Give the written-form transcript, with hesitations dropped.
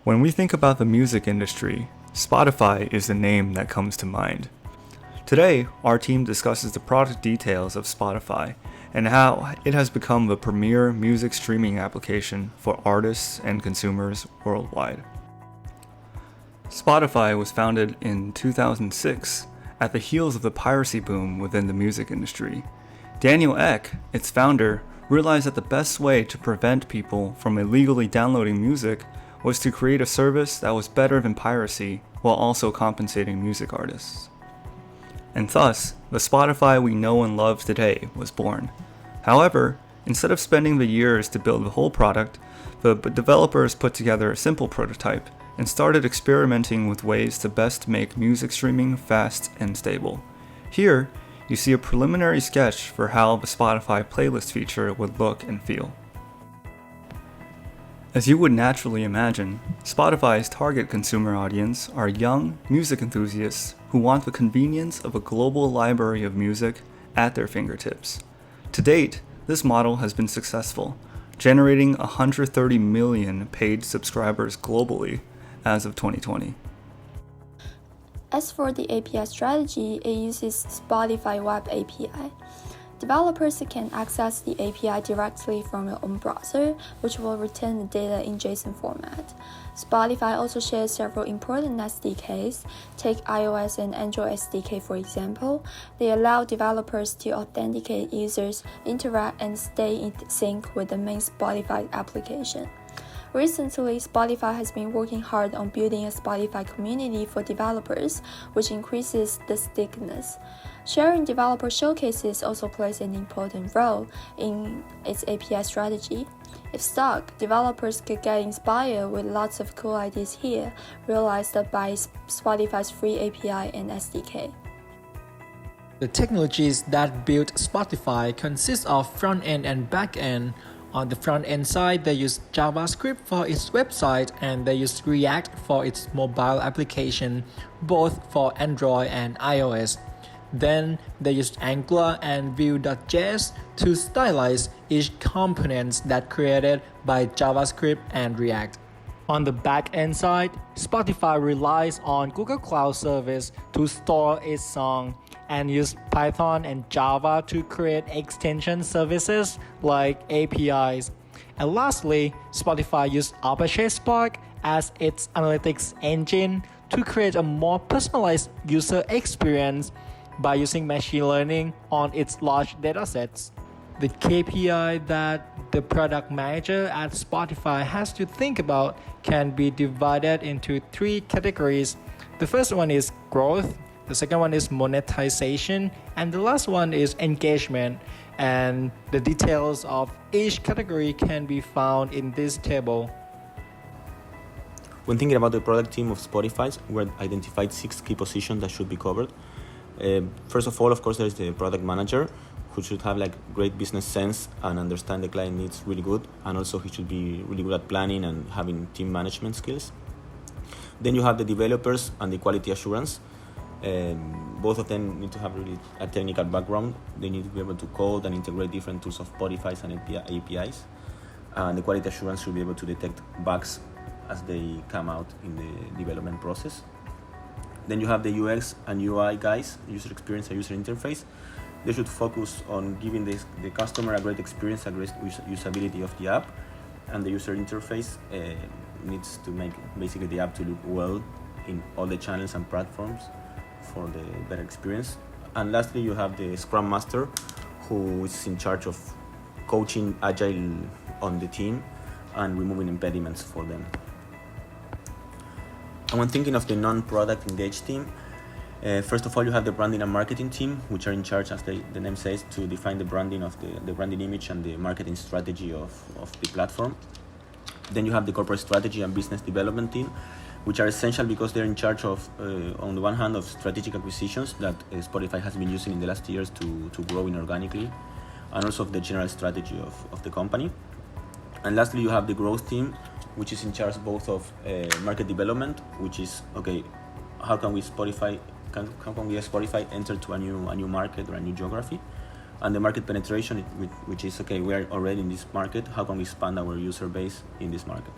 When we think about the music industry, Spotify is the name that comes to mind. Today, our team discusses the product details of Spotify and how it has become the premier music streaming application for artists and consumers worldwide. Spotify was founded in 2006 at the heels of the piracy boom within the music industry. Daniel Ek, its founder, realized that the best way to prevent people from illegally downloading music was to create a service that was better than piracy while also compensating music artists. And thus, the Spotify we know and love today was born. However, instead of spending the years to build the whole product, the developers put together a simple prototype and started experimenting with ways to best make music streaming fast and stable. Here, you see a preliminary sketch for how the Spotify playlist feature would look and feel. As you would naturally imagine, Spotify's target consumer audience are young music enthusiasts who want the convenience of a global library of music at their fingertips. To date, this model has been successful, generating 130 million paid subscribers globally as of 2020. As for the API strategy, it uses Spotify Web API. Developers can access the API directly from your own browser, which will return the data in JSON format. Spotify also shares several important SDKs. Take iOS and Android SDK for example. They allow developers to authenticate users, interact, and stay in sync with the main Spotify application. Recently, Spotify has been working hard on building a Spotify community for developers, which increases the stickiness. Sharing developer showcases also plays an important role in its API strategy. If stuck, developers could get inspired with lots of cool ideas here, realized by Spotify's free API and SDK. The technologies that built Spotify consist of front-end and back-end. On the front-end side, they use JavaScript for its website and they use React for its mobile application, both for Android and iOS. Then they used Angular and Vue.js to stylize each component that created by JavaScript and React. On the back-end side, Spotify relies on Google Cloud Service to store its song and use Python and Java to create extension services like APIs. And lastly, Spotify used Apache Spark as its analytics engine to create a more personalized user experience by using machine learning on its large datasets. The KPI that the product manager at Spotify has to think about can be divided into three categories. The first one is growth, the second one is monetization, and the last one is engagement. And the details of each category can be found in this table. When thinking about the product team of Spotify, we identified 6 key positions that should be covered. First of all, of course, there is the product manager, who should have great business sense and understand the client needs really good, and also he should be really good at planning and having team management skills. Then you have the developers and the quality assurance. Both of them need to have really a technical background. They need to be able to code and integrate different tools of Spotify and APIs. And the quality assurance should be able to detect bugs as they come out in the development process. Then you have the UX and UI guys, user experience and user interface. They should focus on giving the customer a great experience, a great usability of the app, and the user interface needs to make basically the app to look well in all the channels and platforms for the better experience. And lastly, you have the Scrum Master, who is in charge of coaching Agile on the team and removing impediments for them. And when thinking of the non-product engaged team, first of all, you have the branding and marketing team, which are in charge, as the name says, to define the branding of the branding image and the marketing strategy of the platform. Then you have the corporate strategy and business development team, which are essential because they're in charge of, on the one hand, of strategic acquisitions that Spotify has been using in the last years to grow inorganically, and also of the general strategy of the company. And lastly, you have the growth team, which is in charge both of market development, which is, okay, how can we as Spotify enter to a new market or a new geography, and the market penetration, which is, okay, we are already in this market, how can we expand our user base in this market?